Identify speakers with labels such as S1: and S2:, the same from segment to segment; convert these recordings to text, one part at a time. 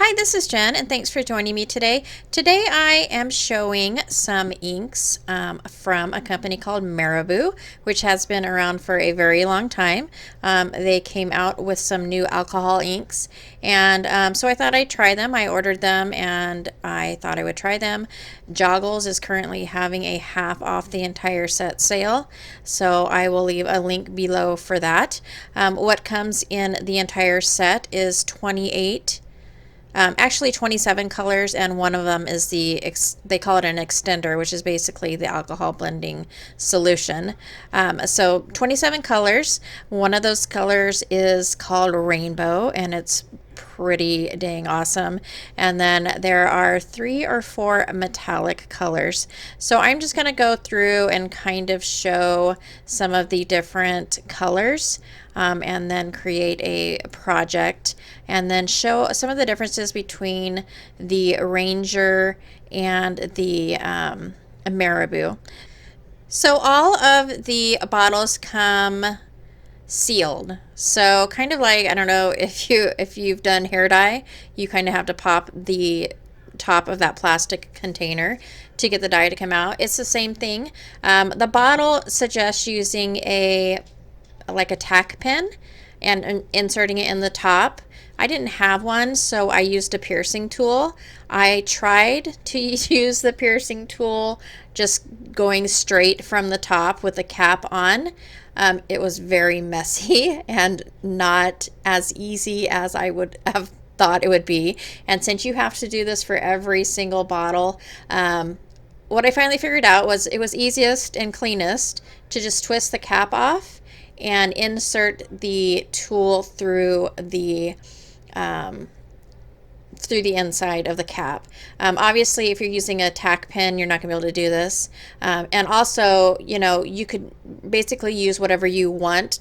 S1: Hi, this is Jen, and thanks for joining me today. Today I am showing some inks from a company called Marabu, which has been around for a very long time. They came out with some new alcohol inks, and so I thought I'd try them. I ordered them, and I thought I would try them. Joggles is currently having a half off the entire set sale, so I will leave a link below for that. What comes in the entire set is 28 actually 27 colors, and one of them is they call it an extender, which is basically the alcohol blending solution. So 27 colors. One of those colors is called rainbow, and it's pretty dang awesome. And then there are 3 or 4 metallic colors. So I'm just going to go through and kind of show some of the different colors, and then create a project, and then show some of the differences between the Ranger and the Marabu. So all of the bottles come sealed. So kind of like, I don't know if you've done hair dye, you kind of have to pop the top of that plastic container to get the dye to come out. It's the same thing. The bottle suggests using a tack pen and inserting it in the top. I didn't have one, so I used a piercing tool. I tried to use the piercing tool just going straight from the top with the cap on. It was very messy and not as easy as I would have thought it would be. And since you have to do this for every single bottle, what I finally figured out was it was easiest and cleanest to just twist the cap off and insert the tool through the inside of the cap. Obviously, if you're using a tack pen, you're not going to be able to do this. And also, you could basically use whatever you want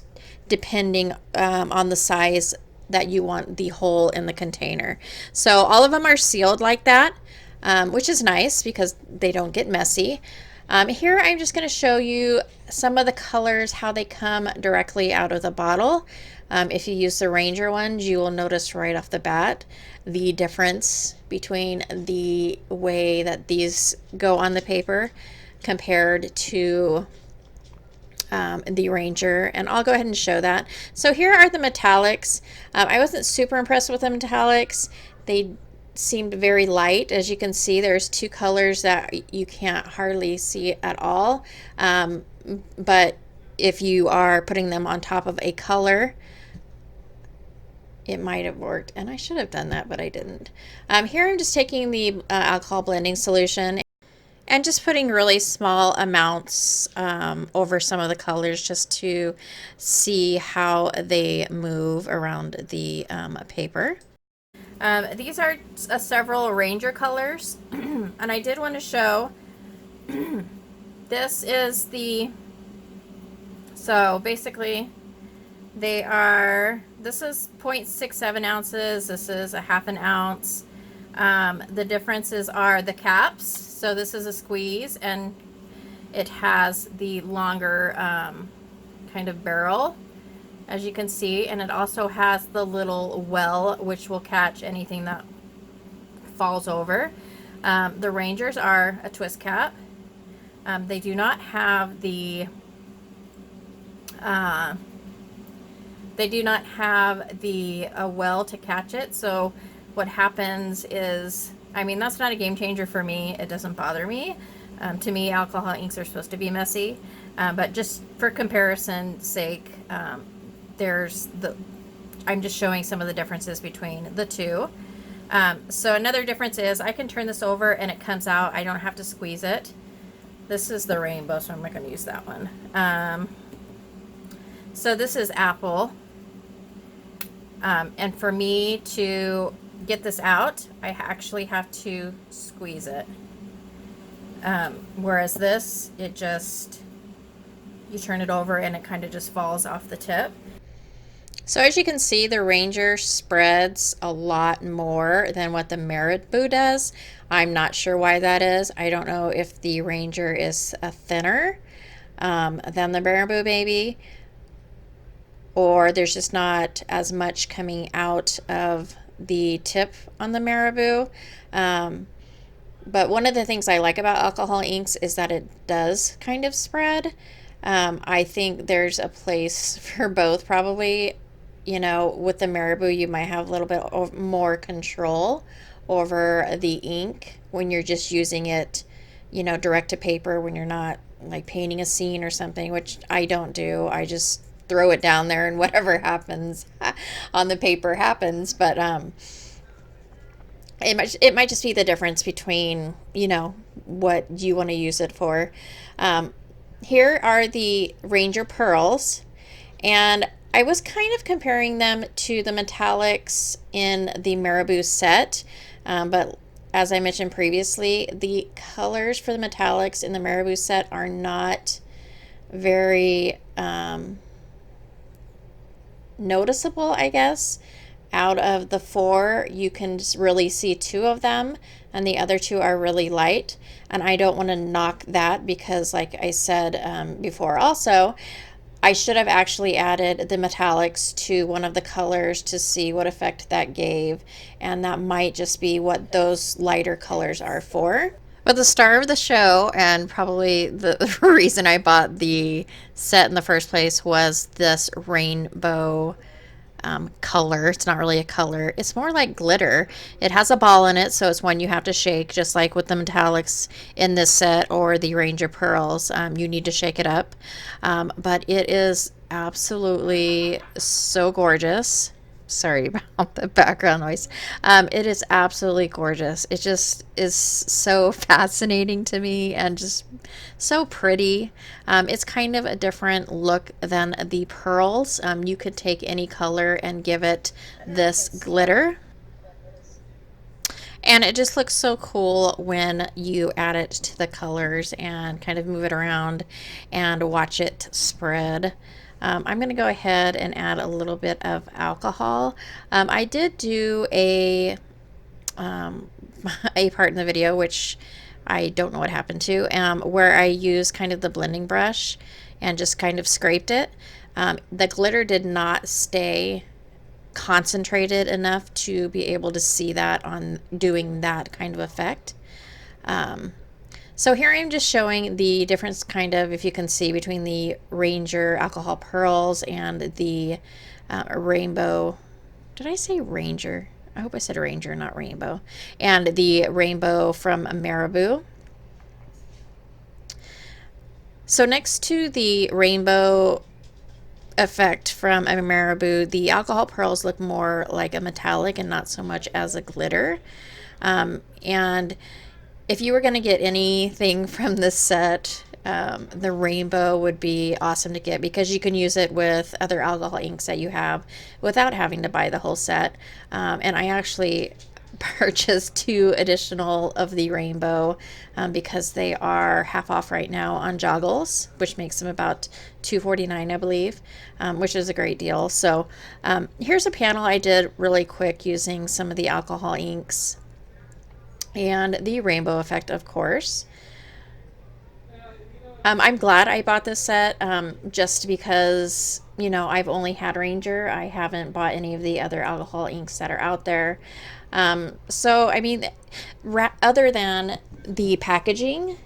S1: depending on the size that you want the hole in the container. So all of them are sealed like that, which is nice because they don't get messy. Here I'm just going to show you some of the colors, how they come directly out of the bottle. If you use the Ranger ones, you will notice right off the bat the difference between the way that these go on the paper compared to the Ranger, and I'll go ahead and show that. So here are the metallics. I wasn't super impressed with the metallics. They seemed very light. As you can see, there's 2 colors that you can't hardly see at all, but if you are putting them on top of a color, it might have worked, and I should have done that, but I didn't. Here I'm just taking the alcohol blending solution and just putting really small amounts over some of the colors just to see how they move around the paper. These are several Ranger colors, and I did want to show this is so basically this is 0.67 ounces, this is a half an ounce. The differences are the caps. So this is a squeeze, and it has the longer kind of barrel, as you can see, and it also has the little well which will catch anything that falls over. The Rangers are a twist cap. They do not have the well to catch it. So what happens is, I mean, that's not a game changer for me. It doesn't bother me. To me, alcohol inks are supposed to be messy, but just for comparison's sake, I'm just showing some of the differences between the two. So another difference is I can turn this over and it comes out. I don't have to squeeze it. This is the rainbow, so I'm not going to use that one. So this is apple. And for me to get this out, I actually have to squeeze it. Whereas this, you turn it over and it kind of just falls off the tip. So as you can see, the Ranger spreads a lot more than what the Marabu does. I'm not sure why that is. I don't know if the Ranger is thinner than the Marabu maybe, or there's just not as much coming out of the tip on the Marabu. But one of the things I like about alcohol inks is that it does kind of spread. I think there's a place for both probably. You know, with the Marabu, you might have a little bit more control over the ink when you're just using it, you know, direct to paper, when you're not like painting a scene or something, which I don't do. I just throw it down there and whatever happens on the paper happens. But it might just be the difference between, you know, what you want to use it for. Here are the Ranger pearls, and I was kind of comparing them to the metallics in the Marabu set, but as I mentioned previously, the colors for the metallics in the Marabu set are not very noticeable, I guess. Out of the four, you can just really see two of them, and the other two are really light. And I don't want to knock that because, like I said before also, I should have actually added the metallics to one of the colors to see what effect that gave, and that might just be what those lighter colors are for. But the star of the show, and probably the reason I bought the set in the first place, was this rainbow color. It's not really a color. It's more like glitter. It has a ball in it, so it's one you have to shake, just like with the metallics in this set or the Ranger pearls. You need to shake it up. But it is absolutely so gorgeous. Sorry about the background noise. It is absolutely gorgeous. It just is so fascinating to me and just so pretty. It's kind of a different look than the pearls. You could take any color and give it this glitter. And it just looks so cool when you add it to the colors and kind of move it around and watch it spread. I'm going to go ahead and add a little bit of alcohol. I did do a part in the video, which I don't know what happened to, where I used kind of the blending brush and just kind of scraped it. The glitter did not stay concentrated enough to be able to see that on doing that kind of effect. So here I'm just showing the difference, kind of, if you can see, between the Ranger alcohol pearls and the rainbow. Did I say Ranger? I hope I said Ranger, not rainbow. And the rainbow from Marabu. So next to the rainbow effect from a Marabu, the alcohol pearls look more like a metallic and not so much as a glitter. And if you were going to get anything from this set, the rainbow would be awesome to get because you can use it with other alcohol inks that you have without having to buy the whole set. And I actually purchased 2 additional of the rainbow because they are half off right now on Joggles, which makes them about $2.49, I believe, which is a great deal. So here's a panel I did really quick using some of the alcohol inks and the rainbow effect, of course. I'm glad I bought this set just because, you know, I've only had Ranger. I haven't bought any of the other alcohol inks that are out there. So, I mean, other than the packaging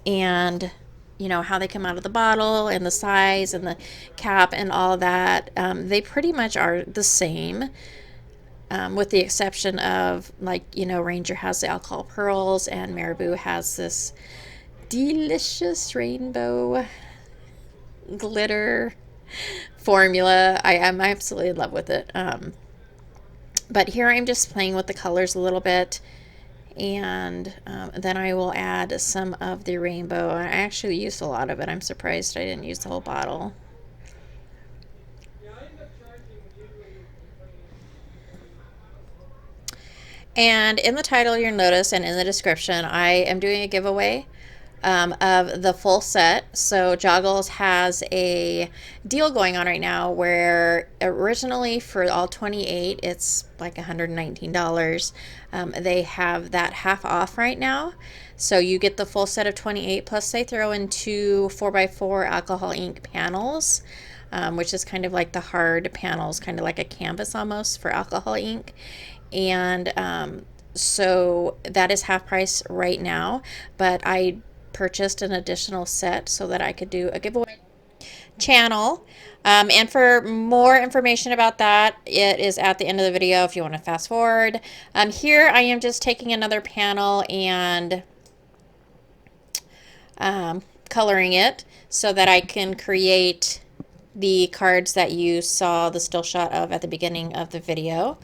S1: and, you know, how they come out of the bottle and the size and the cap and all that, they pretty much are the same. With the exception of, like, you know, Ranger has the alcohol pearls and Marabu has this delicious rainbow glitter formula. I am absolutely in love with it. But here I'm just playing with the colors a little bit, and then I will add some of the rainbow. I actually used a lot of it. I'm surprised I didn't use the whole bottle. And in the title, you'll notice, and in the description, I am doing a giveaway of the full set. So Joggles has a deal going on right now where originally for all 28, it's like $119. They have that half off right now. So you get the full set of 28, plus they throw in 2 4x4 alcohol ink panels. Which is kind of like the hard panels, kind of like a canvas almost for alcohol ink. And so that is half price right now, but I purchased an additional set so that I could do a giveaway channel. And for more information about that, it is at the end of the video if you want to fast forward. Here I am just taking another panel and coloring it so that I can create the cards that you saw the still shot of at the beginning of the video.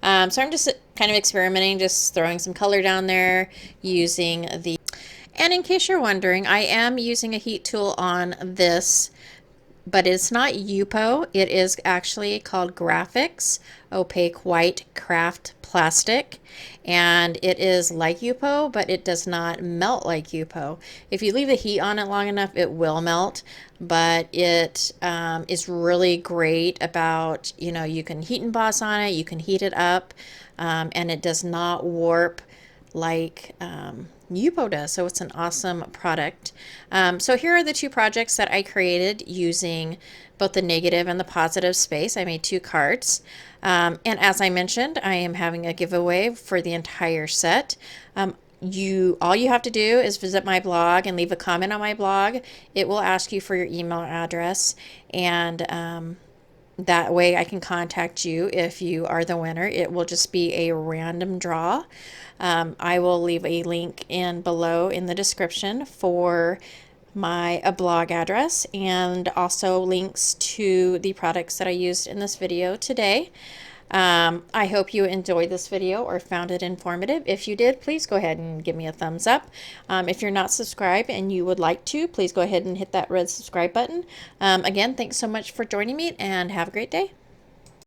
S1: So I'm just kind of experimenting, just throwing some color down there using the... And in case you're wondering, I am using a heat tool on this, but it's not Yupo. It is actually called Graphics Opaque White Craft Plastic, and it is like Yupo, but it does not melt like Yupo. If you leave the heat on it long enough, it will melt, but it is really great about, you can heat emboss on it, you can heat it up, and it does not warp like Yupo does. So it's an awesome product. So here are the two projects that I created using both the negative and the positive space. I made 2 cards. And as I mentioned, I am having a giveaway for the entire set. All you have to do is visit my blog and leave a comment on my blog. It will ask you for your email address, and that way I can contact you if you are the winner. It will just be a random draw. I will leave a link in below in the description for my blog address, and also links to the products that I used in this video today. I hope you enjoyed this video or found it informative. If you did, please go ahead and give me a thumbs up. If you're not subscribed and you would like to, please go ahead and hit that red subscribe button. Again, thanks so much for joining me, and have a great day.